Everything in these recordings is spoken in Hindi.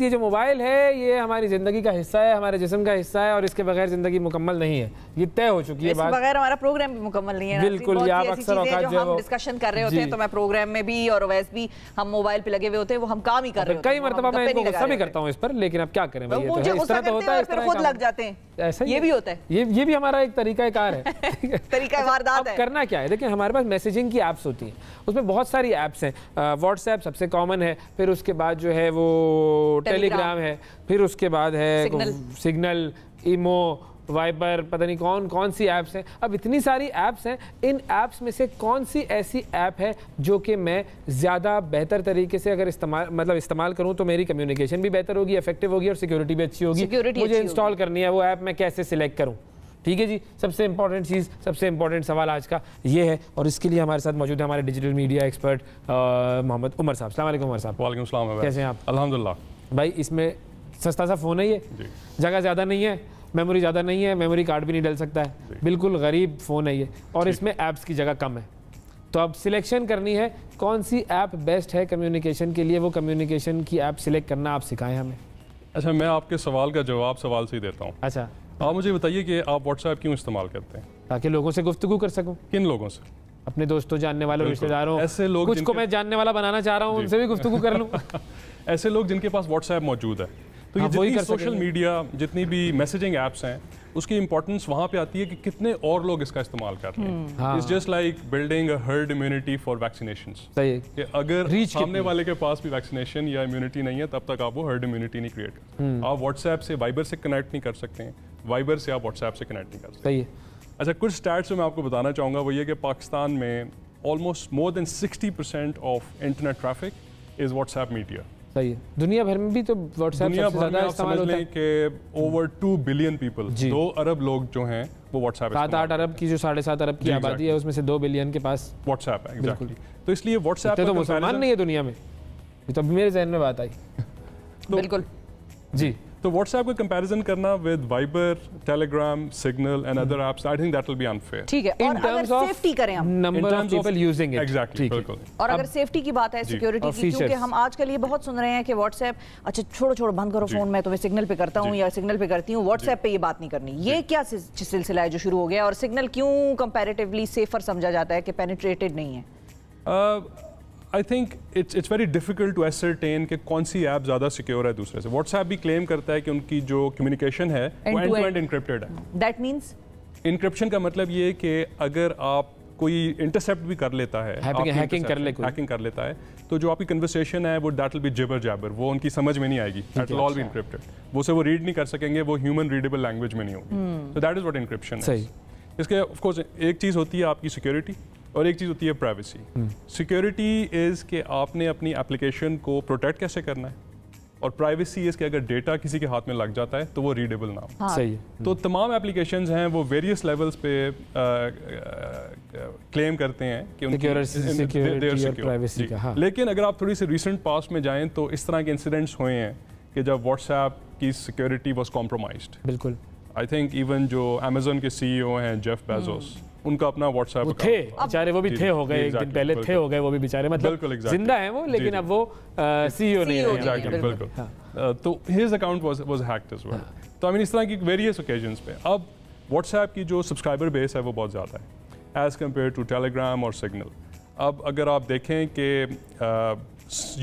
ये जो मोबाइल है ये हमारी ज़िंदगी का हिस्सा है, हमारे जिस्म का हिस्सा है और इसके बगैर ज़िंदगी मुकम्मल नहीं है। ये तय हो चुकी है बात। बगैर हमारा प्रोग्राम भी मुकम्मल नहीं है। बिल्कुल, आप अक्सर औकात जो हम डिस्कशन कर रहे होते हैं तो मैं प्रोग्राम में भी और वैसे भी हम मोबाइल पे लगे हुए होते हैं, वो हम काम ही कर रहे होते हैं। कई मरतबा मैं इनको गुस्सा भी करता हूँ इस पर, लेकिन अब क्या करें भाई, मुझे गुस्सा करते हैं फिर खुद लग जाते हैं। ऐसा ये भी होता है, ये भी हमारा एक तरीका-कार है। तरीका वारदात है। करना क्या है, देखिए हमारे पास मैसेजिंग की ऐप्स होती हैं, उसमें बहुत सारी ऐप्स हैं। व्हाट्सएप सबसे कॉमन है, फिर उसके बाद जो है वो टेलीग्राम है, फिर उसके बाद है सिग्नल, इमो, वाइबर, पता नहीं कौन कौन सी ऐप्स हैं। अब इतनी सारी ऐप्स हैं, इन ऐप्स में से कौन सी ऐसी ऐप है जो कि मैं ज़्यादा बेहतर तरीके से अगर इस्तेमाल करूं तो मेरी कम्युनिकेशन भी बेहतर होगी, इफेक्टिव होगी और सिक्योरिटी भी अच्छी होगी। मुझे इंस्टॉल करनी है वो ऐप, मैं कैसे सिलेक्ट करूँ? ठीक है जी, सबसे इंपॉर्टेंट चीज़, सबसे इंपॉर्टेंट सवाल आज का ये है और इसके लिए हमारे साथ मौजूद है हमारे digital media expert Mohammad Umar साहब। अस्सलाम वालेकुम उमर साहब। वालेकुम सलाम। कैसे हैं आप? अल्हम्दुलिल्लाह। भाई इसमें सस्ता सा फ़ोन है ये, जगह ज़्यादा नहीं है, मेमोरी ज़्यादा नहीं है, मेमोरी कार्ड भी नहीं डल सकता है, बिल्कुल गरीब फ़ोन है ये और इसमें ऐप्स की जगह कम है। तो अब सिलेक्शन करनी है कौन सी ऐप बेस्ट है कम्युनिकेशन के लिए, वो कम्युनिकेशन की ऐप सिलेक्ट करना आप सिखाएं हमें। अच्छा, मैं आपके सवाल का जवाब सवाल से ही देता हूँ। अच्छा, आप मुझे बताइए कि आप व्हाट्सएप क्यों इस्तेमाल करते हैं? ताकि लोगों से गुफ्तगू कर सकूं। किन लोगों से? अपने दोस्तों, जानने वालों, रिश्तेदारों, ऐसे लोग कुछ को मैं जानने वाला बनाना चाह रहा हूँ, उनसे भी गुफ्तगू कर लूँ। ऐसे लोग जिनके पास व्हाट्सएप मौजूद है, तो ये जितनी सोशल मीडिया, जितनी भी मैसेजिंग ऐप्स हैं, उसकी इंपॉर्टेंस वहाँ पे आती है कि कितने और लोग इसका इस्तेमाल कर रहे हैं। It's just like building a herd immunity for vaccinations. कि अगर सामने वाले के पास भी वैक्सीनेशन या इम्यूनिटी नहीं है तब तक आप वो हर्ड इम्यूनिटी नहीं क्रिएट कर। आप व्हाट्सएप से वाइबर से कनेक्ट नहीं कर सकते हैं, वाइबर से आप व्हाट्सएप से कनेक्ट नहीं कर सकते। सही है। अच्छा, कुछ स्टैट्स मैं आपको बताना चाहूँगा, वो ये कि पाकिस्तान में almost more than 60% of internet traffic is WhatsApp media. सही है। दुनिया भर में भी तो व्हाट्सएप सबसे ज़्यादा इस्तेमाल होता है कि ओवर 2 बिलियन पीपल, 2 अरब लोग जो हैं वो व्हाट्सएप, 7-8 अरब की जो 7.5 अरब की आबादी है उसमें से 2 बिलियन के पास व्हाट्सएप है। एग्जैक्टली। तो इसलिए व्हाट्सएप तो मुसलमान नहीं है दुनिया में, ये तो अभी मेरे जहन में बात आई। बिल्कुल जी। तो व्हाट्सएप को कंपैरिजन करना with Viber, Telegram, signal and other apps, I think that will be unfair. ठीक है, और अगर सेफ्टी करें हम, number of people using it. Exactly, बिल्कुल। और अगर सेफ्टी की बात है, सिक्योरिटी की, क्योंकि हम आजकल ये बहुत सुन रहे हैं कि व्हाट्सएप, अच्छा छोड़ो बंद करो फोन, मैं तुम्हें सिग्नल पे करता हूँ या सिग्नल पे करती हूँ, व्हाट्सएप पे ये बात नहीं करनी। ये क्या सिलसिला है जो शुरू हो गया, और सिग्नल क्यों कंपैरेटिवली सेफर समझा जाता है कि पेनिट्रेटेड नहीं है? I think it's very difficult to ascertain कि कौन सी ऐप ज़्यादा सिक्योर है दूसरे से। व्हाट्सएप भी क्लेम करता है कि उनकी जो कम्युनिकेशन है वो एंड टू एंड इनक्रिप्टेड है। दैट मीन्स इनक्रिप्शन का मतलब ये है कि अगर आप कोई इंटरसेप्ट भी कर लेता है, हैकिंग कर लेता है, तो जो आपकी कन्वर्सेशन है वो दैट विल बी जिबर जैबर, वो उनकी समझ में नहीं आएगी। That will all B encrypted, वो से वो रीड नहीं कर सकेंगे, वो ह्यूमन रीडेबल लैंग्वेज में नहीं होगी। तो दैट इज व्हाट इनक्रिप्शन है। इसके ऑफ कोर्स एक चीज़ होती है आपकी सिक्योरिटी और एक चीज़ होती है प्राइवेसी। सिक्योरिटी इज़ कि आपने अपनी एप्लीकेशन को प्रोटेक्ट कैसे करना है, और प्राइवेसी इज़ कि अगर डेटा किसी के हाथ में लग जाता है तो वो रीडेबल ना हो। सही है। तो तमाम एप्लीकेशंस हैं वो वेरियस लेवल्स पे क्लेम करते हैं कि सिक्योरिटी और प्राइवेसी का। लेकिन अगर आप थोड़ी सी रिसेंट पास्ट में जाएं तो इस तरह के इंसिडेंट्स हुए हैं कि जब व्हाट्सएप की सिक्योरिटी वाज कॉम्प्रोमाइज्ड। बिल्कुल। आई थिंक इवन जो अमेजन के CEO हैं जेफ बेजोस, उनका अपना व्हाट्सएप थे बेचारे, वो भी थे हो गए, एक दिन पहले थे हो गए वो भी बेचारे, मतलब जिंदा हैं वो, लेकिन अब वो CEO नहीं है। एग्जैक्टली, बिल्कुल। तो his account was hacked as well. तो आई मीन इस तरह की वेरियस ओकेजन्स पे अब व्हाट्सएप की जो सब्सक्राइबर बेस है वो बहुत ज़्यादा है एज़ कम्पेयर टू टेलीग्राम और सिग्नल। अब अगर आप देखें कि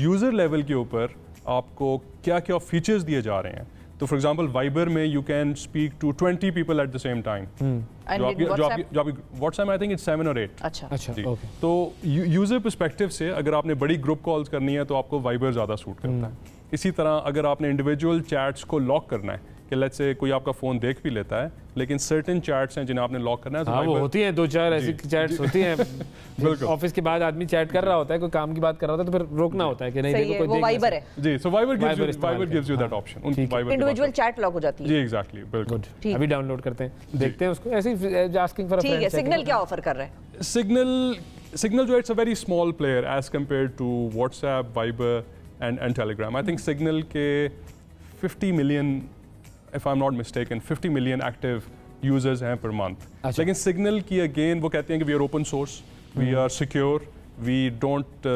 यूज़र लेवल के ऊपर आपको क्या क्या फीचर्स दिए जा रहे हैं, तो फॉर एग्जांपल वाइबर में you can speak to 20 people at the same time. जो आपकी व्हाट्सएप में आई थिंक इट्स 7 और 8। अच्छा। तो यूजर पर्सपेक्टिव से अगर आपने बड़ी ग्रुप कॉल्स करनी है तो आपको वाइबर ज़्यादा सूट करता है। इसी तरह अगर आपने इंडिविजुअल चैट्स को लॉक करना है कि लेट्स से कोई आपका फ़ोन देख भी लेता है, लेकिन सर्टेन चैट्स हैं जिन्हें आपने लॉक करना है, तो वो होती हैं 2-4 ऐसी चैट्स होती हैं। बिल्कुल। ऑफिस के बाद आदमी चैट कर रहा होता है, कोई काम की बात कर रहा होता है, तो फिर रोकना होता है कि नहीं देखो कोई देख, वाइबर है। जी, so Viber gives you that option. उनकी वाइबर इंडिविजुअल चैट लॉक हो जाती है। जी, एग्जैक्टली, बिल्कुल। अभी डाउनलोड करते हैं, देखते हैं उसको, ऐसे ही आस्किंग फॉर अ फ्रेंड। ठीक है, सिग्नल क्या ऑफर कर रहा है? सिग्नल जो it's a very small player as compared to WhatsApp, Viber and Telegram. I think Signal के 50 million, if I'm not mistaken, 50 million active users हैं per month। लेकिन सिग्नल की अगेन वो कहते हैं कि we are open source, we are secure, we don't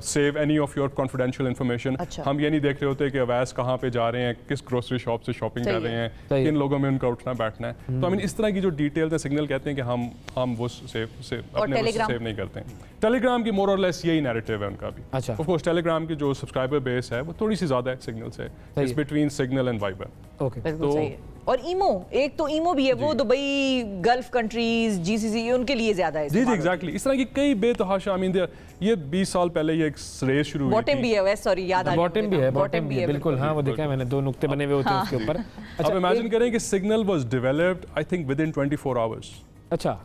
save any of your confidential information. हम ये नहीं देख रहे होते कि अवैस कहाँ पे जा रहे हैं, किस ग्रोसरी शॉप से शॉपिंग कर रहे हैं, किन लोगों में उनका उठना बैठना है। तो आई मीन इस तरह की जो डिटेल्स हैं, सिग्नल कहते हैं कि हम वो अपने सेव नहीं करते हैं। टेलीग्राम की मोर और लेस यही नैरेटिव है उनका भी। अच्छा, ऑफ कोर्स टेलीग्राम की जो सब्सक्राइबर बेस है वो थोड़ी सी ज़्यादा है सिग्नल से, it's between signal and Viber. Okay, तो और ईमो, एक तो ईमो भी है, वो दुबई, गल्फ कंट्रीज, जीसीसी, उनके लिए ज्यादा है। जी जी एग्जैक्टली, इस तरह की कई बेतहाशा, आई मीन ये 20 साल पहले ये एक रेस शुरू हुई थी। बॉटम भी है वैसे, सॉरी याद आ गया, बॉटम भी है बिल्कुल। हाँ, वो देखा है मैंने, 2 नुक्ते बने हुए होते हैं उसके ऊपर। अब इमेजिन करें कि signal was developed I think with in 24 hours. अच्छा,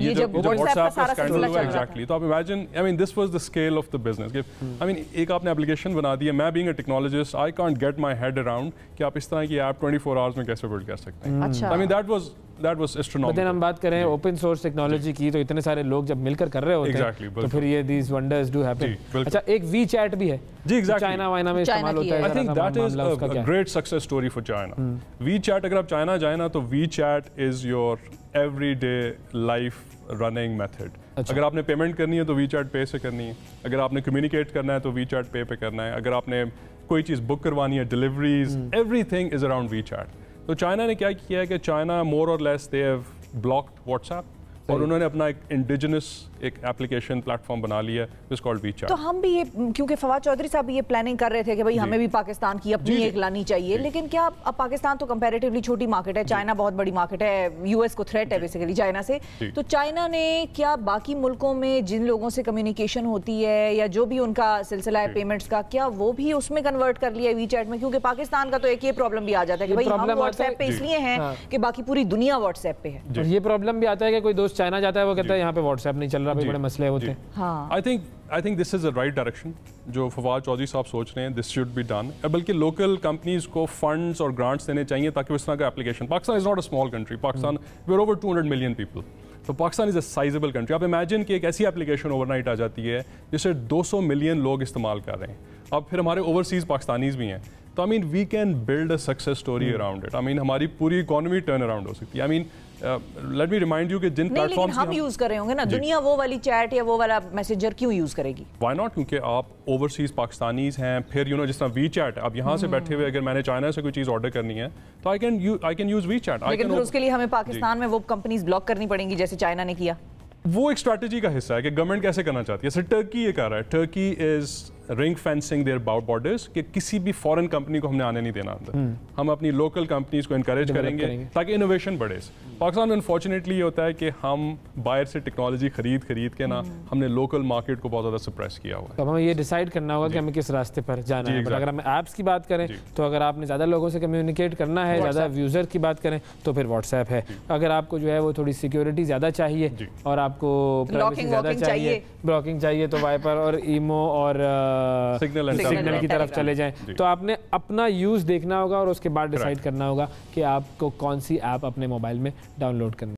ये जब WhatsApp का सारा सिलसिला चल रहा था। एग्जैक्टली, तो आप imagine, I mean this was the scale of the business. I mean एक आपने एप्लीकेशन बना दी है, मैं being a technologist I can't get my head around कि आप इस तरह की ऐप 24 आवर्स में कैसे बिल्ड कर सकते हैं। अच्छा, I mean that was astronomical. हम बात करें ओपन सोर्स टेक्नोलॉजी की, तो इतने सारे लोग जब मिलकर कर रहे होते हैं तो फिर ये दीज वंडर्स डू हैपन। अच्छा, एक वी चैट भी है जी, एग्जैक्टली, चाइना वाइना में इस्तेमाल होता है। I think that is a great success story for China. WeChat, अगर आप चाइना जाए ना तो WeChat is your everyday life running method. अच्छा। अगर आपने पेमेंट करनी है तो वी चैट पे से करनी है, अगर आपने कम्युनिकेट करना है तो वी चैट पे करना है, अगर आपने कोई चीज़ बुक करवानी है, deliveries, everything is around WeChat. तो चाइना ने क्या किया है कि चाइना मोर और less they have blocked WhatsApp और उन्होंने अपना एक इंडिजिनस एक एप्लीकेशन प्लेटफॉर्म बना लिया है, इट्स कॉल्ड वी चैट। तो हम भी ये, क्योंकि फवाद चौधरी साहब ये प्लानिंग कर रहे थे कि भाई हमें भी पाकिस्तान की अपनी एक लानी चाहिए, लेकिन क्या अब पाकिस्तान तो कंपैरेटिवली छोटी मार्केट है, चाइना बहुत बड़ी मार्केट है, यूएस को थ्रेट है बेसिकली चाइना से। तो चाइना ने क्या बाकी मुल्कों में जिन लोगों से कम्युनिकेशन होती है या जो भी उनका सिलसिला है पेमेंट्स का, क्या वो भी उसमें कन्वर्ट कर लिया है वी चैट में? क्योंकि पाकिस्तान का तो एक ये प्रॉब्लम भी आ जाता है कि भाई हम व्हाट्सएप पे इसलिए हैं कि बाकी पूरी दुनिया व्हाट्सएप पे है। और ये प्रॉब्लम भी आता है कि कोई दोस्त चाइना जाता है, वो कहता है यहाँ पे व्हाट्सएप नहीं चल रहा, बड़े मसले होते हैं। I think this is the right direction जो फवाद चौधरी साहब सोच रहे हैं, दिस शुड बी डन। बल्कि लोकल कंपनीज को फंड्स और ग्रांट्स देने चाहिए ताकि इस तरह का application, Pakistan is not a small country, Pakistan we are over 200 million people, तो Pakistan is a sizeable country. आप इमेजिन कि एक ऐसी एप्लीकेशन ओवरनाइट आ जाती है जिसे 200 मिलियन लोग इस्तेमाल कर रहे हैं, अब फिर हमारे ओवरसीज पाकिस्तानीज भी हैं, तो I mean we can build a success story around it. I mean हमारी पूरी इकोनॉमी टर्न अराउंड हो सकती है। I mean let me remind you कि जिन प्लेटफॉर्म्स हम यूज कर रहे होंगे ना, दुनिया वो वाली चैट या वो वाला मैसेंजर क्यों यूज करेगी? Why not? क्योंकि आप ओवरसीज पाकिस्तानीज हैं, फिर यू नो जिस तरह वी चैट, अब यहाँ से बैठे हुए अगर मैंने चाइना से कोई चीज़ ऑर्डर करनी है तो I can use WeChat. लेकिन फिर उसके लिए हमें पाकिस्तान में वो कंपनीज ब्लॉक करनी पड़ेंगी जैसे चाइना ने किया। वो एक स्ट्रैटेजी का हिस्सा है कि गवर्नमेंट कैसे करना चाहती है। सर टर्की ये कर रहा है, Turkey is ring fencing their borders कि किसी भी फॉरेन कंपनी को हमने आने नहीं देना अंदर। हम अपनी लोकल कंपनीज को इनकरेज करेंगे ताकि इनोवेशन बढ़े। पाकिस्तान में अनफॉर्चुनेटली ये होता है कि हम बाहर से टेक्नोलॉजी खरीद के ना हमने लोकल मार्केट को बहुत ज़्यादा सप्रेस किया हुआ है। तो हमें ये डिसाइड करना होगा कि हमें किस रास्ते पर जाना है। अगर हम ऐप्स की बात करें तो अगर आपने ज़्यादा लोगों से कम्युनिकेट करना है, ज़्यादा यूज़र की बात करें तो फिर व्हाट्सएप है। अगर आपको जो है वो थोड़ी सिक्योरिटी ज़्यादा चाहिए और आपको प्राइवेसी ज़्यादा चाहिए, ब्लॉकिंग चाहिए, तो वाइपर और ईमो और सिग्नल की तरफ चले जाएं। तो आपने अपना यूज़ देखना होगा और उसके बाद डिसाइड करना होगा कि आपको कौन सी ऐप अपने मोबाइल में डाउनलोड करनी है।